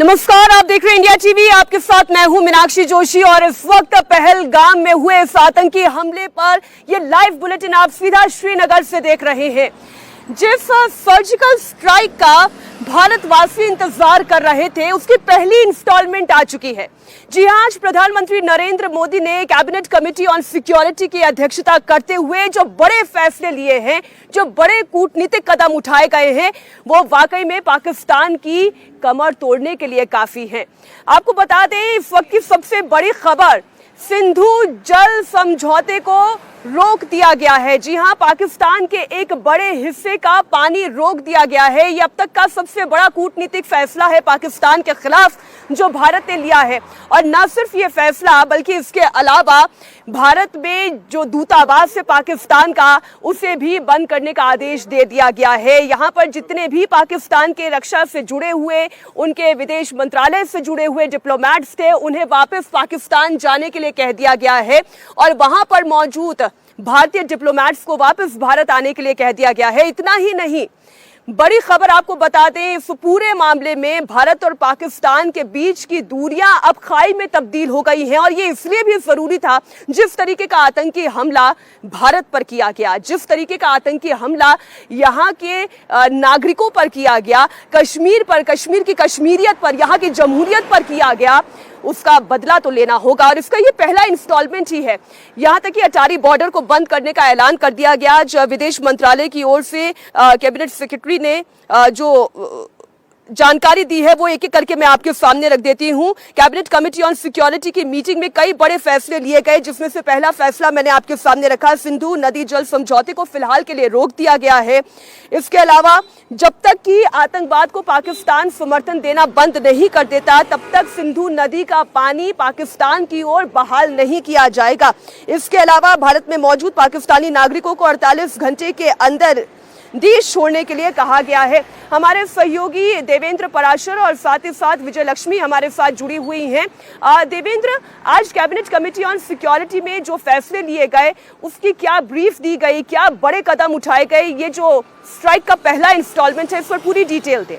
नमस्कार, आप देख रहे हैं इंडिया टीवी। आपके साथ मैं हूं मीनाक्षी जोशी और इस वक्त पहलगाम में हुए इस आतंकी हमले पर ये लाइव बुलेटिन आप सीधा श्रीनगर से देख रहे हैं। जिस सर्जिकल स्ट्राइक का भारतवासी इंतजार कर रहे थे उसकी पहली इंस्टॉलमेंट आ चुकी है। जी हां, आज प्रधानमंत्री नरेंद्र मोदी ने कैबिनेट कमेटी ऑन सिक्योरिटी की अध्यक्षता करते हुए जो बड़े फैसले लिए हैं, जो बड़े कूटनीतिक कदम उठाए गए हैं, वो वाकई में पाकिस्तान की कमर तोड़ने के लिए काफी हैं। आपको बता दें, इस वक्त की सबसे बड़ी खबर, सिंधु जल समझौते को रोक दिया गया है। जी हां, पाकिस्तान के एक बड़े हिस्से का पानी रोक दिया गया है। ये अब तक का सबसे बड़ा कूटनीतिक फैसला है पाकिस्तान के खिलाफ जो भारत ने लिया है। और न सिर्फ ये फैसला बल्कि इसके अलावा भारत में जो दूतावास है पाकिस्तान का, उसे भी बंद करने का आदेश दे दिया गया है। यहाँ पर जितने भी पाकिस्तान के रक्षा से जुड़े हुए, उनके विदेश मंत्रालय से जुड़े हुए डिप्लोमैट्स थे, उन्हें वापस पाकिस्तान जाने के लिए कह दिया गया है और वहां पर मौजूद भारतीय डिप्लोमैट्स को वापस भारत आने के लिए कह दिया गया है। इतना ही नहीं, बड़ी खबर आपको बता दें, इस पूरे मामले में भारत और पाकिस्तान के बीच की दूरियां अब खाई में तब्दील हो गई हैं और ये इसलिए भी जरूरी था, जिस तरीके का आतंकी हमला भारत पर किया गया, जिस तरीके का आतंकी हमला यहाँ के नागरिकों पर किया गया, कश्मीर पर, कश्मीर की कश्मीरियत पर, यहाँ की जमहूरियत पर किया गया, उसका बदला तो लेना होगा। और इसका ये पहला इंस्टॉलमेंट ही है। यहाँ तक कि अटारी बॉर्डर को बंद करने का ऐलान कर दिया गया। जो विदेश मंत्रालय की ओर से कैबिनेट सेक्रेटरी ने जो जानकारी दी है वो एक एक करके मैं आपके सामने रख देती हूं। कैबिनेट कमेटी ऑन सिक्योरिटी की मीटिंग में कई बड़े फैसले लिए गए, जिसमें से पहला फैसला मैंने आपके सामने रखा, सिंधु नदी जल समझौते को फिलहाल के लिए रोक दिया गया है। इसके अलावा जब तक कि आतंकवाद को पाकिस्तान समर्थन देना बंद नहीं कर देता, तब तक सिंधु नदी का पानी पाकिस्तान की ओर बहाल नहीं किया जाएगा। इसके अलावा भारत में मौजूद पाकिस्तानी नागरिकों को 48 घंटे के अंदर देश छोड़ने के लिए कहा गया है। हमारे सहयोगी देवेंद्र पराशर और साथ ही साथ विजय लक्ष्मी हमारे साथ जुड़ी हुई हैं। देवेंद्र, आज कैबिनेट कमेटी ऑन सिक्योरिटी में जो फैसले लिए गए उसकी क्या ब्रीफ दी गई, क्या बड़े कदम उठाए गए, ये जो स्ट्राइक का पहला इंस्टॉलमेंट है, इस पर पूरी डिटेल दें।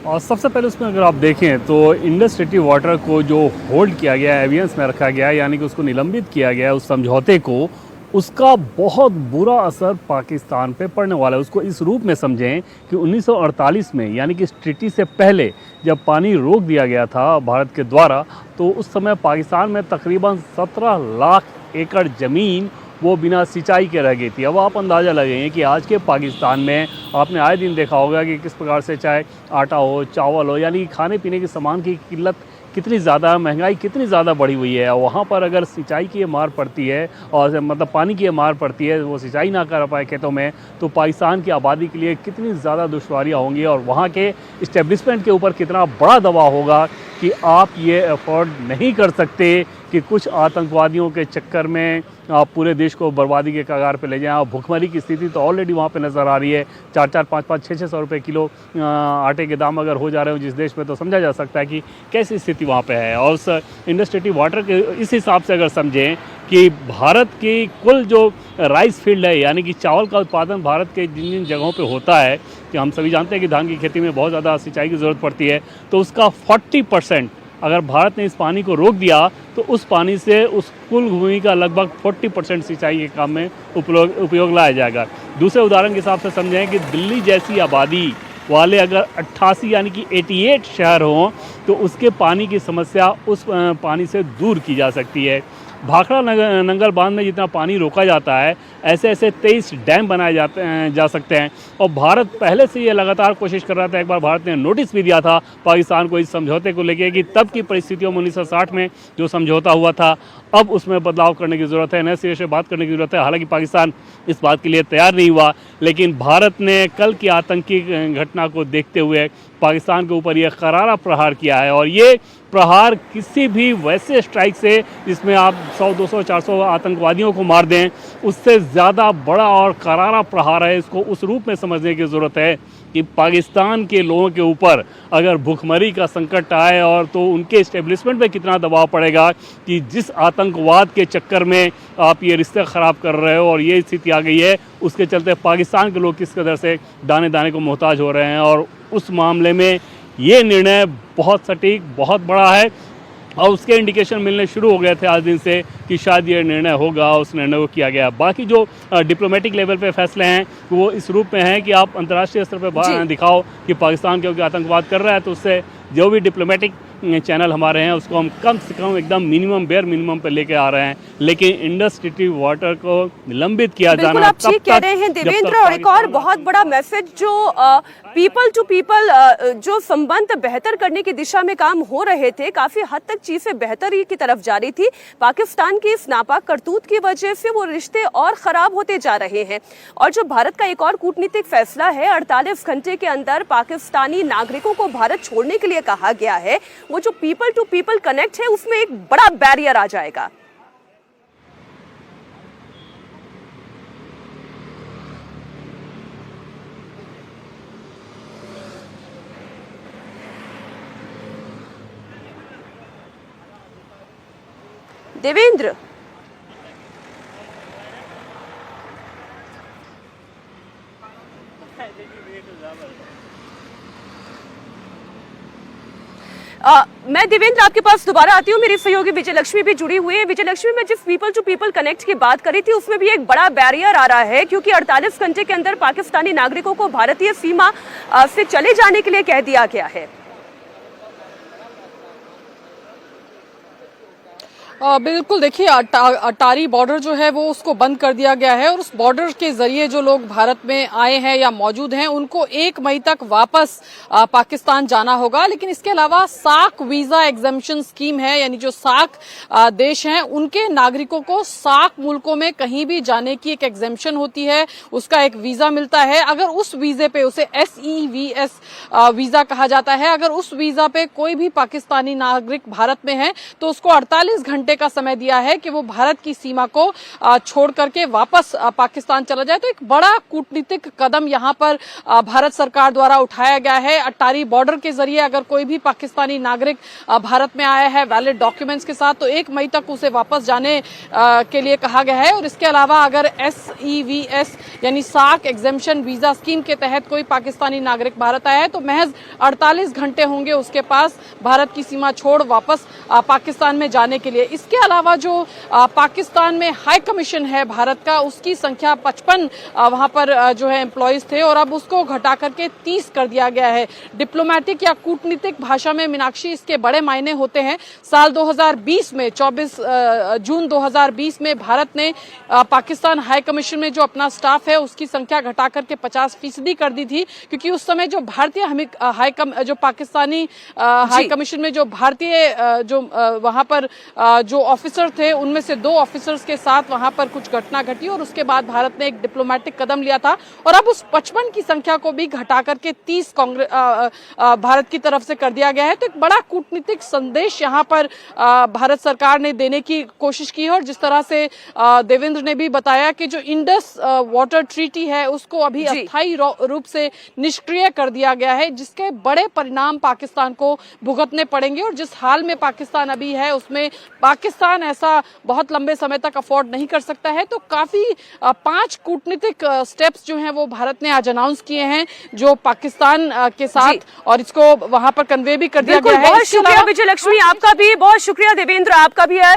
और सबसे पहले उसमें अगर आप देखें तो इंडस सिटी वाटर को जो होल्ड किया गया है, एवियंस में रखा गया है, यानी कि उसको निलंबित किया गया है, उस समझौते को, उसका बहुत बुरा असर पाकिस्तान पे पड़ने वाला है। उसको इस रूप में समझें कि 1948 में, यानी कि इस ट्रीटी से पहले जब पानी रोक दिया गया था भारत के द्वारा, तो उस समय पाकिस्तान में तकरीबन 17 लाख एकड़ ज़मीन वो बिना सिंचाई के रह गई थी। अब आप अंदाज़ा लगाइए कि आज के पाकिस्तान में आपने आए दिन देखा होगा कि किस प्रकार से चाहे आटा हो, चावल हो, यानी खाने पीने के सामान की किल्लत कितनी ज़्यादा, महंगाई कितनी ज़्यादा बढ़ी हुई है। वहाँ पर अगर सिंचाई की मार पड़ती है और मतलब पानी की मार पड़ती है, वो सिंचाई ना कर पाए खेतों में, तो पाकिस्तान की आबादी के लिए कितनी ज़्यादा दुश्वारियाँ होंगी और वहाँ के इस्टेब्लिशमेंट के ऊपर कितना बड़ा दबाव होगा कि आप ये अफोर्ड नहीं कर सकते कि कुछ आतंकवादियों के चक्कर में आप पूरे देश को बर्बादी के कगार पे ले जाएं। और भुखमरी की स्थिति तो ऑलरेडी वहाँ पे नज़र आ रही है। 4-4, 5-5, 600 रुपये किलो आटे के दाम अगर हो जा रहे हो जिस देश में, तो समझा जा सकता है कि कैसी स्थिति वहाँ पे है। और उस इंडस सिटी वाटर के इस हिसाब से अगर समझें कि भारत की कुल जो राइस फील्ड है, यानी कि चावल का उत्पादन भारत के जिन जिन जगहों पे होता है, कि हम सभी जानते हैं कि धान की खेती में बहुत ज़्यादा सिंचाई की ज़रूरत पड़ती है, तो उसका 40% अगर भारत ने इस पानी को रोक दिया तो उस पानी से उस कुल भूमि का लगभग 40% सिंचाई के काम में उपयोग लाया जाएगा। दूसरे उदाहरण के हिसाब से समझें कि दिल्ली जैसी आबादी वाले अगर 88 यानी कि 88 शहर हों तो उसके पानी की समस्या उस पानी से दूर की जा सकती है। भाखड़ा नंगल बांध में जितना पानी रोका जाता है, ऐसे ऐसे 23 डैम बनाए जा सकते हैं। और भारत पहले से ये लगातार कोशिश कर रहा था। एक बार भारत ने नोटिस भी दिया था पाकिस्तान को इस समझौते को लेकर कि तब की परिस्थितियों में 1960 में जो समझौता हुआ था, अब उसमें बदलाव करने की ज़रूरत है, नए सिरे से बात करने की ज़रूरत है। हालांकि पाकिस्तान इस बात के लिए तैयार नहीं हुआ, लेकिन भारत ने कल की आतंकी घटना को देखते हुए पाकिस्तान के ऊपर यह करारा प्रहार किया है। और ये प्रहार किसी भी वैसे स्ट्राइक से जिसमें आप 100, 200, 400 आतंकवादियों को मार दें, उससे ज़्यादा बड़ा और करारा प्रहार है, इसको उस रूप में समझने की ज़रूरत है कि पाकिस्तान के लोगों के ऊपर अगर भुखमरी का संकट आए और तो उनके इस्टेब्लिशमेंट पे कितना दबाव पड़ेगा कि जिस आतंकवाद के चक्कर में आप ये रिश्ते ख़राब कर रहे हो और ये स्थिति आ गई है, उसके चलते पाकिस्तान के लोग किस कदर से दाने दाने को मोहताज हो रहे हैं। और उस मामले में ये निर्णय बहुत सटीक, बहुत बड़ा है और उसके इंडिकेशन मिलने शुरू हो गए थे आज दिन से कि शायद ये निर्णय होगा, उस निर्णय को किया गया। बाकी जो डिप्लोमेटिक लेवल पे फैसले हैं वो इस रूप में हैं कि आप अंतर्राष्ट्रीय स्तर पे दिखाओ कि पाकिस्तान क्योंकि आतंकवाद कर रहा है, तो उससे जो भी डिप्लोमेटिक चैनल हमारे हैं उसको हम कम से कम एकदम मिनिमम, बेयर मिनिमम पे लेके आ रहे हैं। लेकिन इंडस सिटी वाटर को निलंबित किया जाना, आप ठीक कह रहे हैं देवेंद्र। और एक और बहुत बड़ा मैसेज जो पीपल टू पीपल जो संबंध बेहतर करने की दिशा में काम हो रहे थे, काफी हद तक चीजें बेहतरी की तरफ जा रही थी। पाकिस्तान की इस नापाक करतूत की वजह से वो रिश्ते और खराब होते जा रहे हैं। और जो भारत का एक और कूटनीतिक फैसला है, 48 घंटे के अंदर पाकिस्तानी नागरिकों को भारत छोड़ने के लिए कहा गया है, वो जो पीपल टू पीपल कनेक्ट है उसमें एक बड़ा बैरियर आ जाएगा। देवेंद्र, मैं देवेंद्र आपके पास दोबारा आती हूँ। मेरी सहयोगी विजय लक्ष्मी भी जुड़ी हुई है। विजय लक्ष्मी, मैं जिस पीपल टू पीपल कनेक्ट की बात करी थी उसमें भी एक बड़ा बैरियर आ रहा है, क्योंकि 48 घंटे के अंदर पाकिस्तानी नागरिकों को भारतीय सीमा से चले जाने के लिए कह दिया गया है। बिल्कुल, देखिए अटारी बॉर्डर जो है वो उसको बंद कर दिया गया है और उस बॉर्डर के जरिए जो लोग भारत में आए हैं या मौजूद हैं उनको 1 मई तक वापस पाकिस्तान जाना होगा। लेकिन इसके अलावा सार्क वीजा एग्जेम्पशन स्कीम है, यानी जो सार्क देश हैं उनके नागरिकों को सार्क मुल्कों में कहीं भी जाने की एक एग्जेम्पशन होती है, उसका एक वीजा मिलता है। अगर उस वीजे पे, उसे SEVS वीजा कहा जाता है, अगर उस वीजा पे कोई भी पाकिस्तानी नागरिक भारत में है तो उसको 48 घंटे का समय दिया है कि वो भारत की सीमा को छोड़ करके वापस पाकिस्तान चला जाए। तो एक बड़ा कूटनीतिक कदम यहां पर भारत सरकार द्वारा उठाया गया है। अटारी बॉर्डर के जरिए अगर कोई भी पाकिस्तानी नागरिक भारत में आया है वैलिड डॉक्यूमेंट्स के साथ तो 1 मई तक उसे वापस जाने के लिए कहा गया है। और इसके अलावा अगर SEVS यानी सार्क एग्जेम्पशन वीजा स्कीम के तहत कोई पाकिस्तानी नागरिक भारत आया है तो महज 48 घंटे होंगे उसके पास भारत की सीमा छोड़ वापस पाकिस्तान में जाने के लिए। इसके अलावा जो पाकिस्तान में हाई कमीशन है भारत का, उसकी संख्या 55 वहां पर जो है एम्प्लॉइज थे और अब उसको घटा करके 30 कर दिया गया है। डिप्लोमेटिक या कूटनीतिक भाषा में मीनाक्षी इसके बड़े मायने होते हैं। साल 2020 में 24 जून 2020 में भारत ने पाकिस्तान हाई कमीशन में जो अपना स्टाफ है उसकी संख्या घटा करके 50% कर दी थी, क्योंकि उस समय जो भारतीय जो पाकिस्तानी हाई कमीशन में जो भारतीय जो वहां पर जो ऑफिसर थे उनमें से 2 ऑफिसर्स के साथ वहां पर कुछ घटना घटी और उसके बाद भारत ने एक डिप्लोमेटिक कदम लिया था और अब उस 55 की संख्या को भी घटा करके 30 भारत की तरफ से कर दिया गया है। तो एक बड़ा कूटनीतिक संदेश यहां पर भारत सरकार ने देने की कोशिश की है। और जिस तरह से देवेंद्र ने भी बताया कि जो इंडस वाटर ट्रीटी है उसको अभी अस्थायी रूप से निष्क्रिय कर दिया गया है, जिसके बड़े परिणाम पाकिस्तान को भुगतने पड़ेंगे। और जिस हाल में पाकिस्तान अभी है उसमें पाकिस्तान ऐसा बहुत लंबे समय तक अफोर्ड नहीं कर सकता है। तो काफी 5 कूटनीतिक स्टेप्स जो हैं वो भारत ने आज अनाउंस किए हैं जो पाकिस्तान के साथ, और इसको वहां पर कन्वे भी कर दिया गया है। बहुत शुक्रिया विजय लक्ष्मी, आपका भी बहुत शुक्रिया। देवेंद्र, आपका भी है।